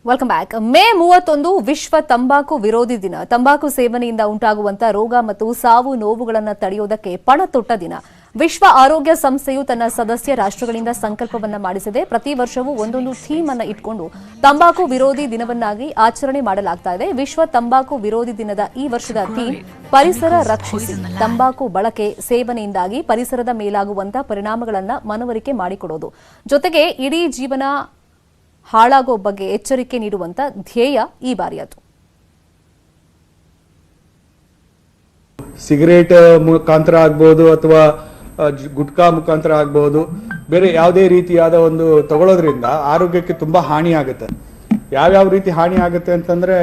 Welcome back. May 31 ವಿಶ್ವ ತಂಬಾಕು ವಿರೋಧಿ ದಿನ. ತಂಬಾಕು ಸೇವನೆಯಿಂದ ಉಂಟಾಗುವಂತಹ ರೋಗ ಮತ್ತು ಸಾವು ನೋವುಗಳನ್ನು ತಡೆಯುವುದಕ್ಕೆ ಪಣತೊಟ್ಟ ದಿನ. ವಿಶ್ವ ಆರೋಗ್ಯ ಸಂಸ್ಥೆಯು ತನ್ನ ಸದಸ್ಯ ರಾಷ್ಟ್ರಗಳಿಂದ ಸಂಕಲ್ಪವನ್ನ ಮಾಡಿಸಿದೆ. ಪ್ರತಿ ವರ್ಷವೂ ಒಂದೊಂದು ಥೀಮ್ ಅನ್ನು ಇಟ್ಕೊಂಡು ತಂಬಾಕು ವಿರೋಧಿ ದಿನವನ್ನಾಗಿ ಆಚರಣೆ ಮಾಡಲಾಗ್ತಾ ಇದೆ. ವಿಶ್ವ ತಂಬಾಕು ವಿರೋಧಿ ದಿನದ ಈ ವರ್ಷದ ಥೀಮ್ ಪರಿಸರ ರಕ್ಷಿಸಿ. ತಂಬಾಕು ಬಳಕೆ ಸೇವನೆಯಿಂದಾಗಿ ಪರಿಸರದ ಮೇಲಾಗುವಂತಹ ಪರಿಣಾಮಗಳನ್ನು ಮನವರಿಕೆ ಮಾಡಿಕೊಡೋದು, ಜೊತೆಗೆ ಇಡೀ ಜೀವನ ಹಾಳಾಗೋ ಬಗ್ಗೆ ಎಚ್ಚರಿಕೆ ನೀಡುವಂತ ಧ್ಯೇಯ ಈ ಬಾರಿಯದು. ಸಿಗರೇಟ್ ಮುಖಾಂತರ ಆಗ್ಬೋದು ಅಥವಾ ಗುಟ್ಕಾ ಮುಖಾಂತರ ಆಗ್ಬೋದು, ಬೇರೆ ಯಾವುದೇ ರೀತಿಯಾದ ಒಂದು ತಗೊಳ್ಳೋದ್ರಿಂದ ಆರೋಗ್ಯಕ್ಕೆ ತುಂಬಾ ಹಾನಿ ಆಗುತ್ತೆ. ಯಾವ್ಯಾವ ರೀತಿ ಹಾನಿ ಆಗುತ್ತೆ ಅಂತಂದ್ರೆ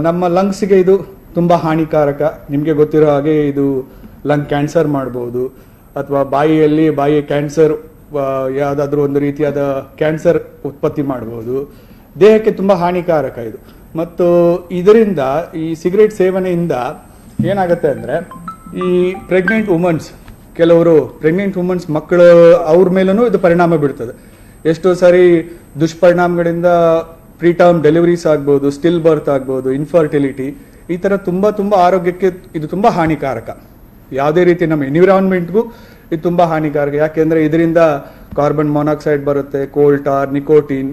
ನಮ್ಮ ಲಂಗ್ಸ್ಗೆ ಇದು ತುಂಬಾ ಹಾನಿಕಾರಕ. ನಿಮಗೆ ಗೊತ್ತಿರೋ ಹಾಗೆ ಇದು ಲಂಗ್ ಕ್ಯಾನ್ಸರ್ ಮಾಡ್ಬೋದು, ಅಥವಾ ಬಾಯಿ ಕ್ಯಾನ್ಸರ್, ಯಾವುದಾದ್ರೂ ಒಂದು ರೀತಿಯಾದ ಕ್ಯಾನ್ಸರ್ ಉತ್ಪತ್ತಿ ಮಾಡ್ಬೋದು. ದೇಹಕ್ಕೆ ತುಂಬ ಹಾನಿಕಾರಕ ಇದು. ಮತ್ತು ಇದರಿಂದ ಈ ಸಿಗರೇಟ್ ಸೇವನೆಯಿಂದ ಏನಾಗುತ್ತೆ ಅಂದರೆ, ಈ ಕೆಲವರು ಪ್ರೆಗ್ನೆಂಟ್ ವುಮನ್ಸ್ ಮಕ್ಕಳು, ಅವ್ರ ಮೇಲೂ ಇದು ಪರಿಣಾಮ ಬೀಳ್ತದೆ. ಎಷ್ಟೋ ಸಾರಿ ದುಷ್ಪರಿಣಾಮಗಳಿಂದ ಪ್ರೀಟರ್ಮ್ ಡೆಲಿವರೀಸ್ ಆಗ್ಬೋದು, ಸ್ಟಿಲ್ ಬರ್ತ್ ಆಗ್ಬೋದು, ಇನ್ಫರ್ಟಿಲಿಟಿ, ಈ ಥರ ತುಂಬ ಆರೋಗ್ಯಕ್ಕೆ ಇದು ತುಂಬ ಹಾನಿಕಾರಕ. ಯಾವುದೇ ರೀತಿ ನಮ್ಮ ಎನ್ವಿರಾನ್ಮೆಂಟ್ಗೂ ಇದು ತುಂಬ ಹಾನಿಕಾರಕ. ಯಾಕೆಂದರೆ ಇದರಿಂದ ಕಾರ್ಬನ್ ಮೊನಾಕ್ಸೈಡ್ ಬರುತ್ತೆ, ಕೋಲ್ ಟಾರ್, ನಿಕೋಟಿನ್,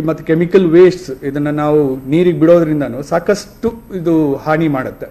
ಮತ್ತು ಕೆಮಿಕಲ್ ವೇಸ್ಟ್ಸ್, ಇದನ್ನು ನಾವು ನೀರಿಗೆ ಬಿಡೋದ್ರಿಂದನೂ ಸಾಕಷ್ಟು ಇದು ಹಾನಿ ಮಾಡುತ್ತೆ.